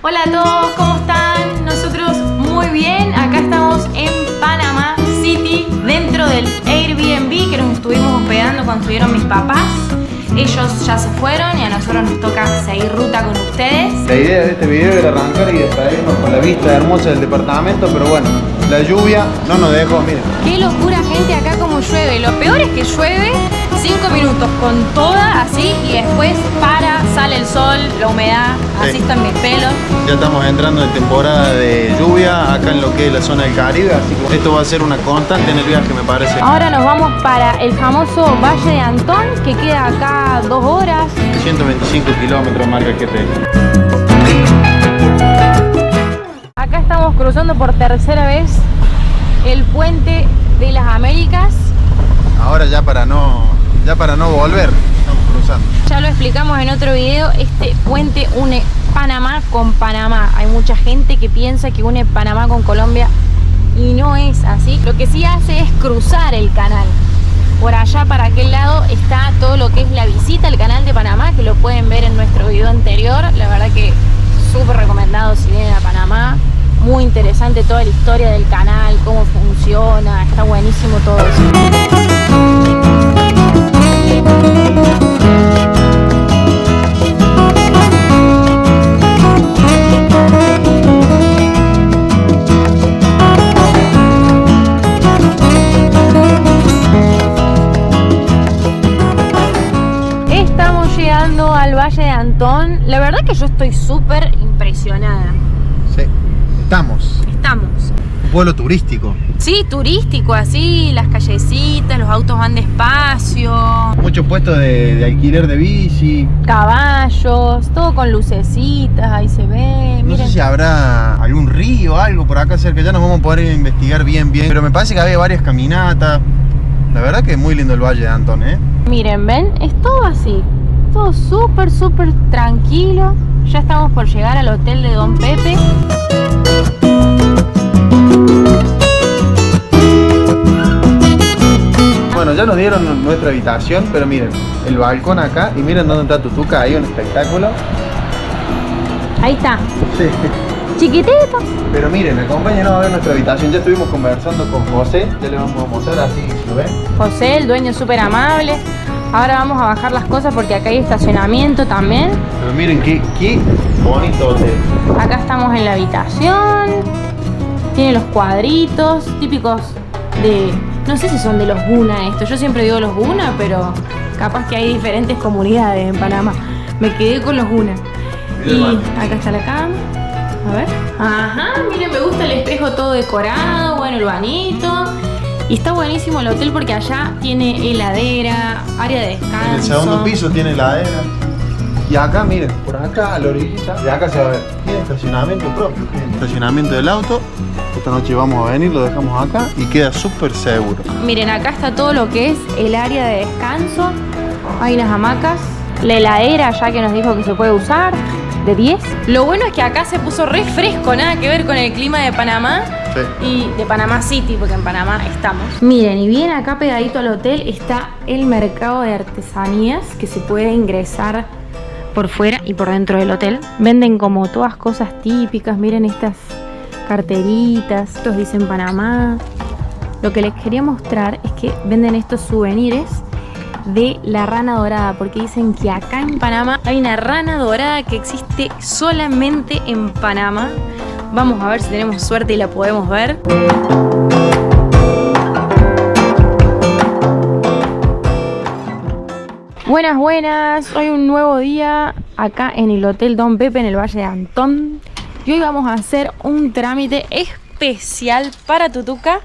Hola a todos, ¿cómo están? Nosotros muy bien, acá estamos en Panamá City, dentro del Airbnb que nos estuvimos hospedando cuando estuvieron mis papás. Ellos ya se fueron y a nosotros nos toca seguir ruta con ustedes. La idea de este video era arrancar y despedirnos con la vista hermosa del departamento, pero bueno, la lluvia no nos dejó, miren. Qué locura, gente, acá como llueve. Lo peor es que llueve 5 minutos con toda así y después sale el sol, la humedad, Sí. así están mis pelos. Ya estamos entrando en temporada de lluvia acá en lo que es la zona del Caribe, así que esto va a ser una constante en el viaje, me parece. Ahora nos vamos para el famoso Valle de Antón, que queda acá 2 horas. 125 kilómetros marca el GPS. Acá estamos cruzando por tercera vez el puente de las Américas. Ahora ya para no volver, estamos cruzando. Ya lo explicamos en otro video, este puente une Panamá con Panamá. Hay mucha gente que piensa que une Panamá con Colombia y no es así. Lo que sí hace es cruzar el canal. Por allá para aquel lado está todo lo que es la visita al canal de Panamá, que lo pueden ver en nuestro video anterior. La verdad que súper recomendado si vienen a Panamá. Muy interesante toda la historia del canal, cómo funciona, está buenísimo todo eso. Estamos llegando al Valle de Antón. La verdad que yo estoy súper impresionada. Sí, estamos. Un pueblo turístico. Sí, turístico, así, las callecitas, los autos van despacio, Muchos puestos de alquiler de bici. caballos, todo con lucecitas, ahí se ve. No Miren. sé si habrá algún río o algo por acá cerca, ya nos vamos a poder investigar bien. Pero me parece que había varias caminatas. La verdad que es muy lindo el Valle de Antón, ¿eh? Miren, ven, es todo así, todo súper tranquilo. Ya estamos por llegar al hotel de Don Pepe. Bueno, ya nos dieron nuestra habitación, pero miren, el balcón acá y miren dónde está Tutuca, hay un espectáculo. Ahí está, Sí. chiquitito. Pero miren, acompáñenos a ver nuestra habitación. Ya estuvimos conversando con José, ya le vamos a mostrar así, ¿lo ven? José, el dueño, súper amable. Ahora vamos a bajar las cosas porque acá hay estacionamiento también. Pero miren qué bonito hotel. Acá estamos en la habitación. Tiene los cuadritos típicos de... No sé si son de los Guna esto. Yo siempre digo los Guna, pero capaz que hay diferentes comunidades en Panamá. Me quedé con los Guna. Y acá está la cama. A ver. Ajá, miren, me gusta el espejo todo decorado. Bueno, el bañito. Y está buenísimo el hotel porque allá tiene heladera, área de descanso. En el segundo piso tiene heladera. Y acá, miren, por acá a la orillita, de acá se va a ver. Tiene estacionamiento propio. Tiene estacionamiento del auto. Esta noche vamos a venir, lo dejamos acá y queda súper seguro. Miren, acá está todo lo que es el área de descanso. Hay unas hamacas. La heladera ya que nos dijo que se puede usar, de 10. Lo bueno es que acá se puso re fresco, nada que ver con el clima de Panamá. Sí. Y de Panamá City, porque en Panamá estamos. Miren, y bien acá pegadito al hotel está el mercado de artesanías que se puede ingresar por fuera y por dentro del hotel. Venden como todas cosas típicas. Miren estas carteritas, estos dicen Panamá. Lo que les quería mostrar es que venden estos souvenirs de la rana dorada, porque dicen que acá en Panamá hay una rana dorada que existe solamente en Panamá. Vamos a ver si tenemos suerte y la podemos ver. Buenas, hoy un nuevo día acá en el Hotel Don Pepe en el Valle de Antón. Y hoy vamos a hacer un trámite especial para Tutuca.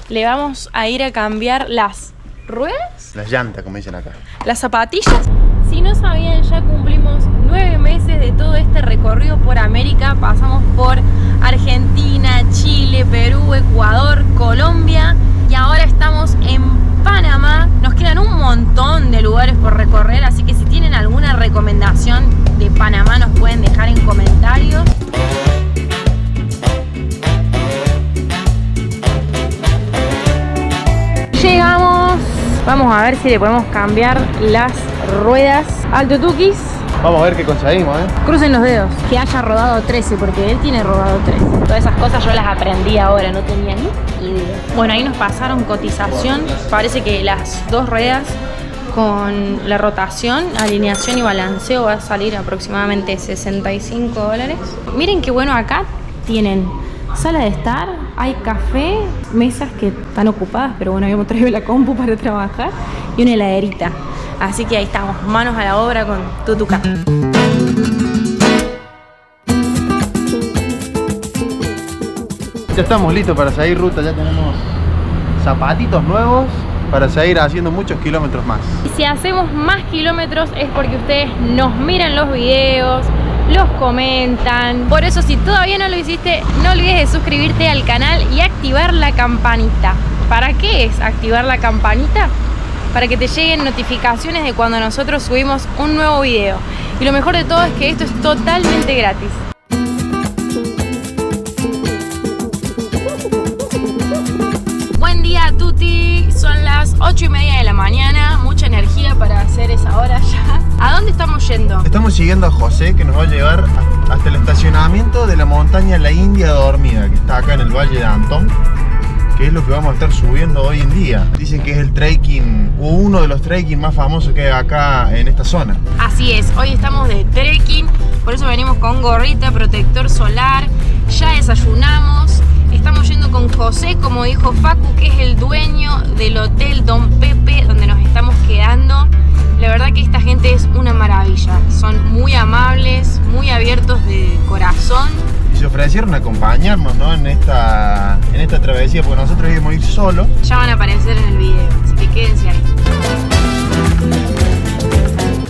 Le vamos a ir a cambiar las ruedas, Las llantas, como dicen acá. las zapatillas. Si no sabían, ya cumplimos 9 meses de todo este recorrido por América. Pasamos por Argentina, Chile, Perú, Ecuador, Colombia y ahora estamos en Panamá. Nos quedan un montón de lugares por recorrer, así que si tienen alguna recomendación de Panamá nos pueden dejar en comentarios. Llegamos. Vamos a ver si le podemos cambiar las ruedas al tutukis. Vamos a ver qué conseguimos, Crucen los dedos. Que haya rodado 13, porque él tiene rodado 13. Todas esas cosas yo las aprendí ahora, no tenía ni idea. Bueno, ahí nos pasaron cotización. Parece que las dos ruedas con la rotación, alineación y balanceo va a salir aproximadamente $65. Miren qué bueno, acá tienen sala de estar, hay café, mesas que están ocupadas, pero bueno, habíamos traído la compu para trabajar, y una heladerita. Así que ahí estamos, manos a la obra con Tutuca. Ya estamos listos para seguir ruta, ya tenemos zapatitos nuevos para seguir haciendo muchos kilómetros más. Y si hacemos más kilómetros es porque ustedes nos miran los videos, los comentan. Por eso, si todavía no lo hiciste, no olvides de suscribirte al canal y activar la campanita. ¿Para qué es activar la campanita? Para que te lleguen notificaciones de cuando nosotros subimos un nuevo video. Y lo mejor de todo es que esto es totalmente gratis. Buen día, Tuti. Son las 8:30 de la mañana. Mucha energía para hacer esa hora ya. ¿A dónde estamos yendo? Estamos siguiendo a José, que nos va a llevar hasta el estacionamiento de la montaña La India Dormida, que está acá en el Valle de Antón, que es lo que vamos a estar subiendo hoy en día. Dicen que es el trekking, o uno de los trekking más famosos que hay acá en esta zona. Así es, hoy estamos de trekking, por eso venimos con gorrita, protector solar, ya desayunamos. Estamos yendo con José, como dijo Facu, que es el dueño del hotel Don Pepe, donde nos estamos quedando. La verdad que esta gente es una maravilla, son muy amables, muy abiertos de corazón. Y se ofrecieron a acompañarnos, ¿no? en esta travesía, porque nosotros íbamos a ir solos. Ya van a aparecer en el video, así que quédense ahí.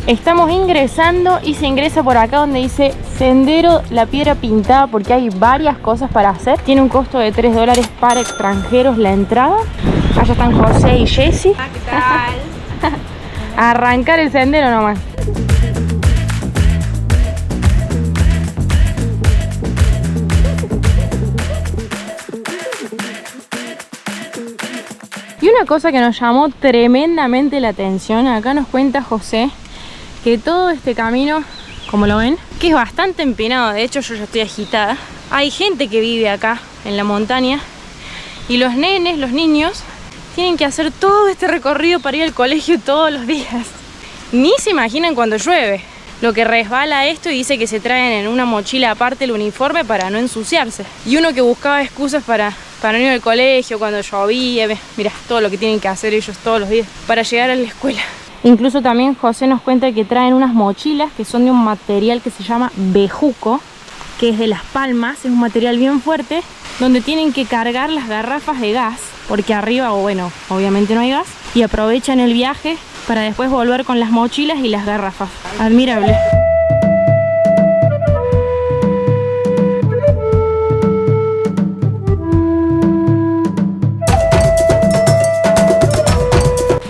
Estamos ingresando y se ingresa por acá donde dice Sendero La Piedra Pintada, porque hay varias cosas para hacer. Tiene un costo de $3 para extranjeros la entrada. Allá están José y Jessy. ¿Qué tal? A arrancar el sendero nomás. Y una cosa que nos llamó tremendamente la atención, acá nos cuenta José que todo este camino, como lo ven, que es bastante empinado, de hecho yo ya estoy agitada. Hay gente que vive acá en la montaña y los nenes, los niños, tienen que hacer todo este recorrido para ir al colegio todos los días. Ni se imaginan cuando llueve. Lo que resbala esto, y dice que se traen en una mochila aparte el uniforme para no ensuciarse. Y uno que buscaba excusas para no ir al colegio cuando llovía. Mirá, todo lo que tienen que hacer ellos todos los días para llegar a la escuela. Incluso también José nos cuenta que traen unas mochilas que son de un material que se llama bejuco, que es de las palmas, es un material bien fuerte, donde tienen que cargar las garrafas de gas, porque arriba, o bueno, obviamente no hay gas, y aprovechan el viaje para después volver con las mochilas y las garrafas. Admirable.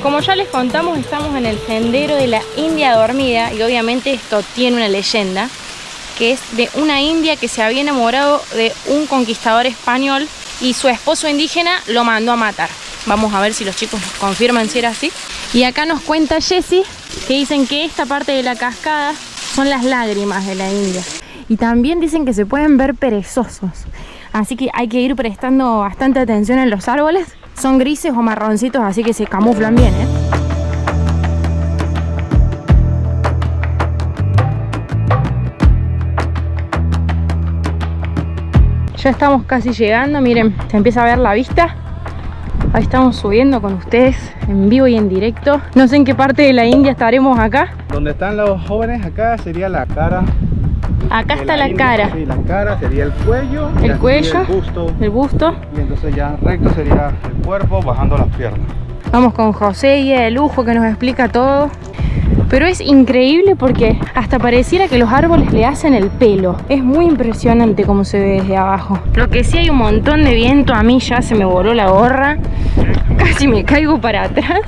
Como ya les contamos, estamos en el sendero de la India Dormida, y obviamente esto tiene una leyenda, que es de una india que se había enamorado de un conquistador español y su esposo indígena lo mandó a matar. Vamos a ver si los chicos nos confirman si era así. Y acá nos cuenta Jessy que dicen que esta parte de la cascada son las lágrimas de la India. Y también dicen que se pueden ver perezosos. Así que hay que ir prestando bastante atención en los árboles. Son grises o marroncitos, así que se camuflan bien, ¿eh? Ya estamos casi llegando, miren, se empieza a ver la vista. Ahí estamos subiendo con ustedes en vivo y en directo. No sé en qué parte de la India estaremos acá. Donde están los jóvenes, acá sería la cara. Acá está la cara. Sí, la cara sería el cuello. El cuello, el busto. Y entonces ya recto sería el cuerpo, bajando las piernas. Vamos con José, guía de lujo, que nos explica todo. Pero es increíble porque hasta pareciera que los árboles le hacen el pelo. Es muy impresionante cómo se ve desde abajo. Lo que sí, hay un montón de viento. A mí ya se me voló la gorra. Casi me caigo para atrás.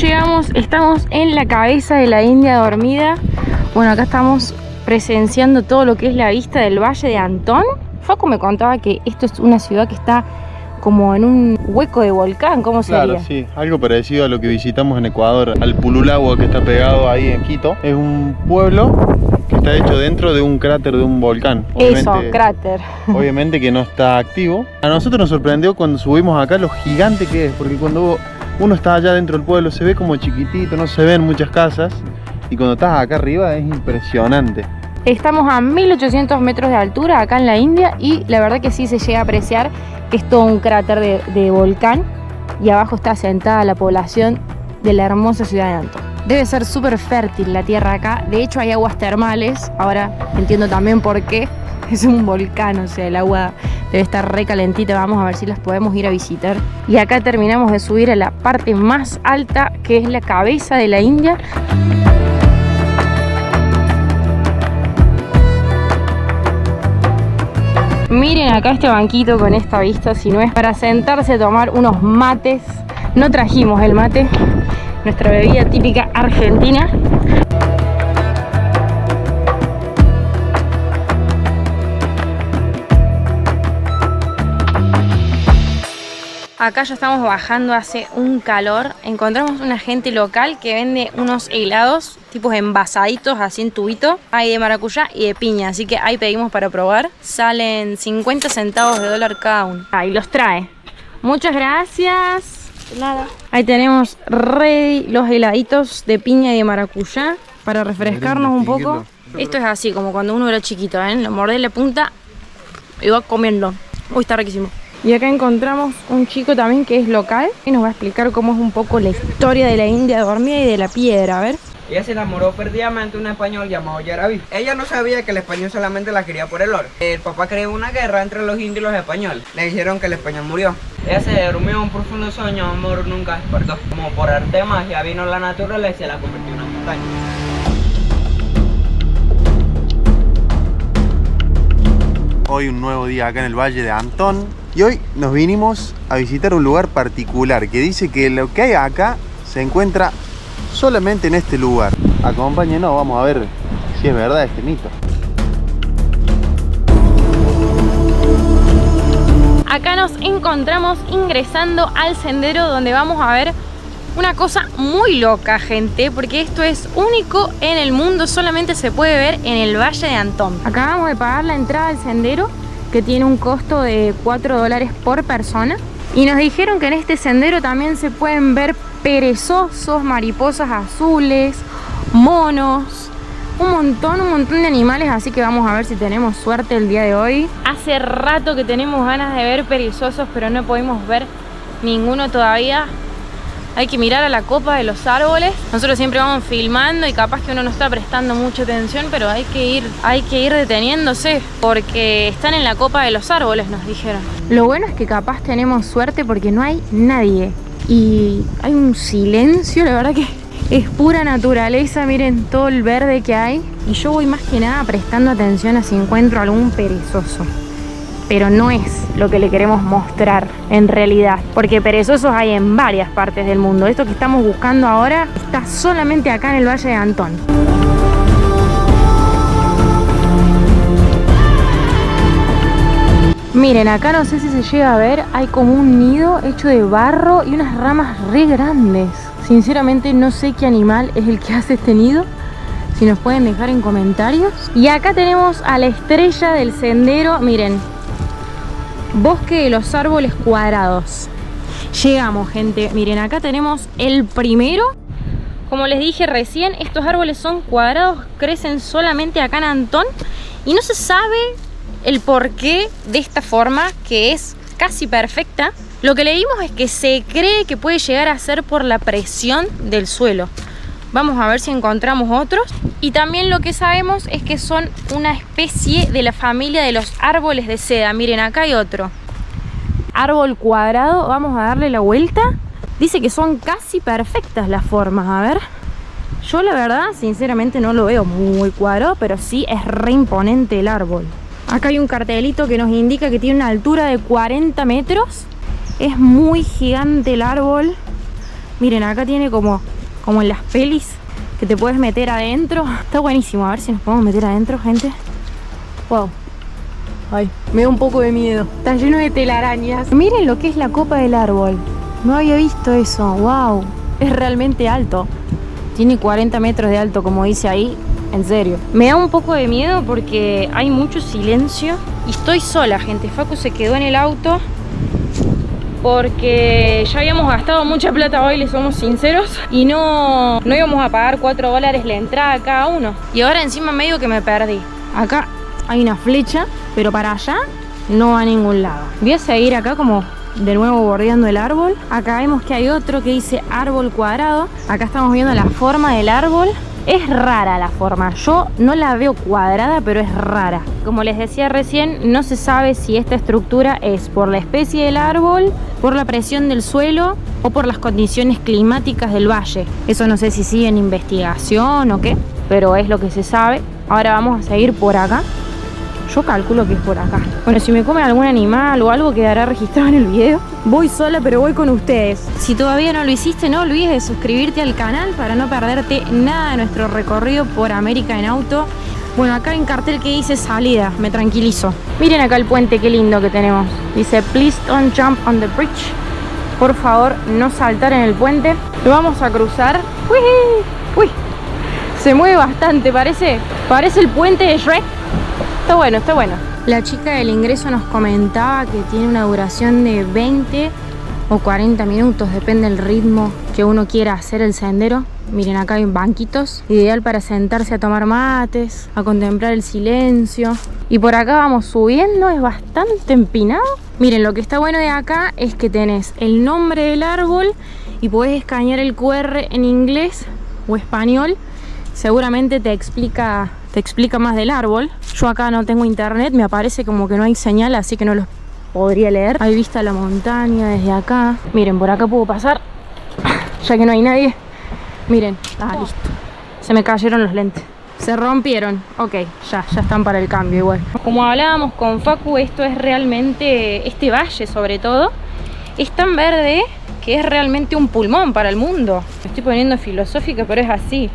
Llegamos, estamos en la cabeza de la India Dormida. Bueno, acá estamos presenciando todo lo que es la vista del Valle de Antón. Facu me contaba que esto es una ciudad que está como en un hueco de volcán, ¿cómo sería? Claro, sí, algo parecido a lo que visitamos en Ecuador, al Pululagua, que está pegado ahí en Quito. Es un pueblo que está hecho dentro de un cráter de un volcán. Eso, cráter. Obviamente que no está activo. A nosotros nos sorprendió cuando subimos acá lo gigante que es, porque cuando uno está allá dentro del pueblo se ve como chiquitito, no se ven muchas casas, y cuando estás acá arriba es impresionante. Estamos a 1800 metros de altura acá en la India y la verdad que sí se llega a apreciar que es todo un cráter de volcán y abajo está asentada la población de la hermosa ciudad de Antón. Debe ser súper fértil la tierra acá, de hecho hay aguas termales, ahora entiendo también por qué, es un volcán, o sea el agua debe estar re calentita, vamos a ver si las podemos ir a visitar. Y acá terminamos de subir a la parte más alta que es la cabeza de la India. Miren acá este banquito con esta vista, si no es para sentarse a tomar unos mates. No trajimos el mate, nuestra bebida típica argentina. Acá ya estamos bajando, hace un calor. Encontramos una gente local que vende unos helados tipos envasaditos así en tubito. Hay de maracuyá y de piña, así que ahí pedimos para probar. Salen 50 centavos de dólar cada uno. Ahí los trae. Muchas gracias. Nada. Ahí tenemos ready los heladitos de piña y de maracuyá para refrescarnos un poco. Esto es así como cuando uno era chiquito, ¿eh? Lo mordés la punta y va comiendo. Uy, está riquísimo. Y acá encontramos un chico también que es local y nos va a explicar cómo es un poco la historia de la India dormida y de la piedra, a ver. Ella se enamoró perdidamente de un español llamado Yaraví. Ella no sabía que el español solamente la quería por el oro. El papá creó una guerra entre los indios y los españoles. Le dijeron que el español murió. Ella se durmió en un profundo sueño, amor nunca despertó. Como por arte de magia vino la naturaleza y se la convirtió en una montaña. Hoy un nuevo día acá en el Valle de Antón. Y hoy nos vinimos a visitar un lugar particular que dice que lo que hay acá se encuentra solamente en este lugar. Acompáñenos, vamos a ver si es verdad este mito. Acá nos encontramos ingresando al sendero donde vamos a ver una cosa muy loca, gente, porque esto es único en el mundo, solamente se puede ver en el Valle de Antón. Acabamos de pagar la entrada al sendero, que tiene un costo de $4 por persona. Y nos dijeron que en este sendero también se pueden ver perezosos, mariposas azules, monos, un montón de animales. Así que vamos a ver si tenemos suerte el día de hoy. Hace rato que tenemos ganas de ver perezosos, pero no podemos ver ninguno todavía. Hay que mirar a la copa de los árboles. Nosotros siempre vamos filmando y capaz que uno no está prestando mucha atención, pero hay que ir deteniéndose porque están en la copa de los árboles, nos dijeron. Lo bueno es que capaz tenemos suerte porque no hay nadie y hay un silencio, la verdad que es pura naturaleza. Miren todo el verde que hay y yo voy más que nada prestando atención a si encuentro algún perezoso. Pero no es lo que le queremos mostrar en realidad, porque perezosos hay en varias partes del mundo. Esto que estamos buscando ahora está solamente acá en el Valle de Antón. Miren, acá no sé si se llega a ver, hay como un nido hecho de barro y unas ramas re grandes. Sinceramente no sé qué animal es el que hace este nido. Si nos pueden dejar en comentarios. Y acá tenemos a la estrella del sendero, miren. Bosque de los árboles cuadrados. Llegamos, gente. Miren, acá tenemos el primero. Como les dije recién, estos árboles son cuadrados, crecen solamente acá en Antón y no se sabe el porqué de esta forma, que es casi perfecta. Lo que leímos es que se cree que puede llegar a ser por la presión del suelo. Vamos a ver si encontramos otros. Y también lo que sabemos es que son una especie de la familia de los árboles de seda. Miren, acá hay otro. Árbol cuadrado, vamos a darle la vuelta. Dice que son casi perfectas las formas, a ver. Yo la verdad, sinceramente no lo veo muy cuadrado, pero sí es re imponente el árbol. Acá hay un cartelito que nos indica que tiene una altura de 40 metros. Es muy gigante el árbol. Miren, acá tiene como en las pelis, que te puedes meter adentro. Está buenísimo, a ver si nos podemos meter adentro, gente. Wow. Ay, me da un poco de miedo. Está lleno de telarañas. Miren lo que es la copa del árbol. No había visto eso. Wow. Es realmente alto. Tiene 40 metros de alto, como dice ahí. En serio. Me da un poco de miedo porque hay mucho silencio. Y estoy sola, gente. Facu se quedó en el auto porque ya habíamos gastado mucha plata hoy, les somos sinceros. Y no íbamos a pagar $4 la entrada a cada uno. Y ahora encima medio que me perdí. Acá hay una flecha, pero para allá no va a ningún lado. Voy a seguir acá como de nuevo bordeando el árbol. Acá vemos que hay otro que dice árbol cuadrado. Acá estamos viendo la forma del árbol. Es rara la forma, yo no la veo cuadrada, pero es rara. Como les decía recién, no se sabe si esta estructura es por la especie del árbol, por la presión del suelo o por las condiciones climáticas del valle. Eso no sé si sigue en investigación o qué, pero es lo que se sabe. Ahora vamos a seguir por acá. Yo calculo que es por acá. Bueno, si me come algún animal o algo quedará registrado en el video. Voy sola, pero voy con ustedes. Si todavía no lo hiciste, no olvides de suscribirte al canal para no perderte nada de nuestro recorrido por América en auto. Bueno, acá hay un cartel que dice salida, me tranquilizo. Miren acá el puente, qué lindo que tenemos. Dice, please don't jump on the bridge. Por favor, no saltar en el puente. Lo vamos a cruzar. ¡Uy! ¡Uy! Se mueve bastante, parece el puente de Shrek. Está bueno, está bueno. La chica del ingreso nos comentaba que tiene una duración de 20 o 40 minutos, depende del ritmo que uno quiera hacer el sendero. Miren, acá hay banquitos, ideal para sentarse a tomar mates, a contemplar el silencio. Y por acá vamos subiendo, es bastante empinado. Miren, lo que está bueno de acá es que tenés el nombre del árbol y podés escanear el QR en inglés o español. Seguramente te explica más del árbol. Yo acá no tengo internet, me aparece como que no hay señal, así que no los podría leer. Hay vista a la montaña desde acá. Miren, por acá puedo pasar, ya que no hay nadie. Miren, listo. Se me cayeron los lentes. Se rompieron. Ok, ya están para el cambio igual. Como hablábamos con Facu, esto es realmente, este valle sobre todo, es tan verde que es realmente un pulmón para el mundo. Me estoy poniendo filosófica, pero es así.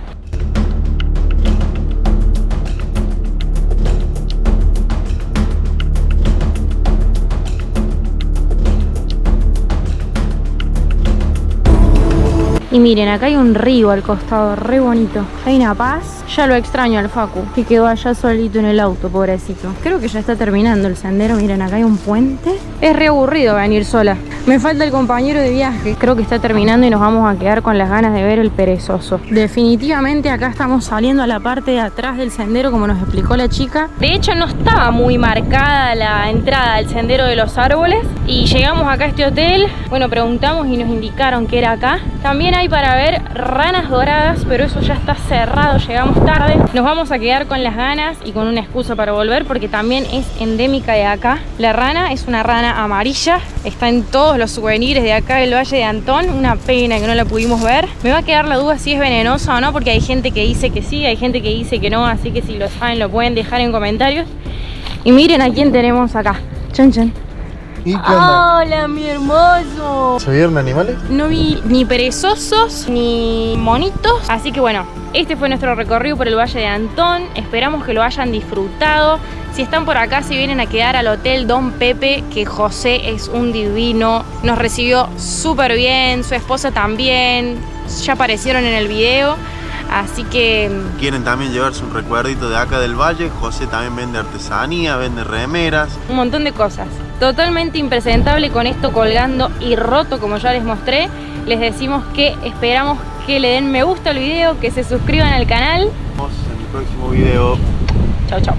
Y miren, acá hay un río al costado, re bonito. Hay una paz. Ya lo extraño al Facu, que quedó allá solito en el auto, pobrecito. Creo que ya está terminando el sendero. Miren, acá hay un puente. Es re aburrido venir sola. Me falta el compañero de viaje. Creo que está terminando y nos vamos a quedar con las ganas de ver el perezoso. Definitivamente acá estamos saliendo a la parte de atrás del sendero, como nos explicó la chica. De hecho, no estaba muy marcada la entrada al sendero de los árboles. Y llegamos acá a este hotel. Bueno, preguntamos y nos indicaron que era acá. También hay para ver ranas doradas, pero eso ya está cerrado, llegamos tarde. Nos vamos a quedar con las ganas y con una excusa para volver, porque también es endémica de acá. La rana es una rana amarilla, está en todos los souvenirs de acá del Valle de Antón. Una pena que no la pudimos ver. Me va a quedar la duda si es venenosa o no, porque hay gente que dice que sí, hay gente que dice que no, así que si lo saben lo pueden dejar en comentarios. Y miren a quién tenemos acá. Chan chan. ¿Y qué onda? ¡Hola, mi hermoso! ¿Se vieron animales? No vi ni perezosos ni monitos. Así que bueno, este fue nuestro recorrido por el Valle de Antón. Esperamos que lo hayan disfrutado. Si están por acá, si vienen a quedar al Hotel Don Pepe, que José es un divino. Nos recibió súper bien, su esposa también. Ya aparecieron en el video. Así que... ¿Quieren también llevarse un recuerdito de acá del valle? José también vende artesanía, vende remeras. Un montón de cosas. Totalmente impresentable con esto colgando y roto, como ya les mostré. Les decimos que esperamos que le den me gusta al video, que se suscriban al canal. Nos vemos en el próximo video. Chau, chau.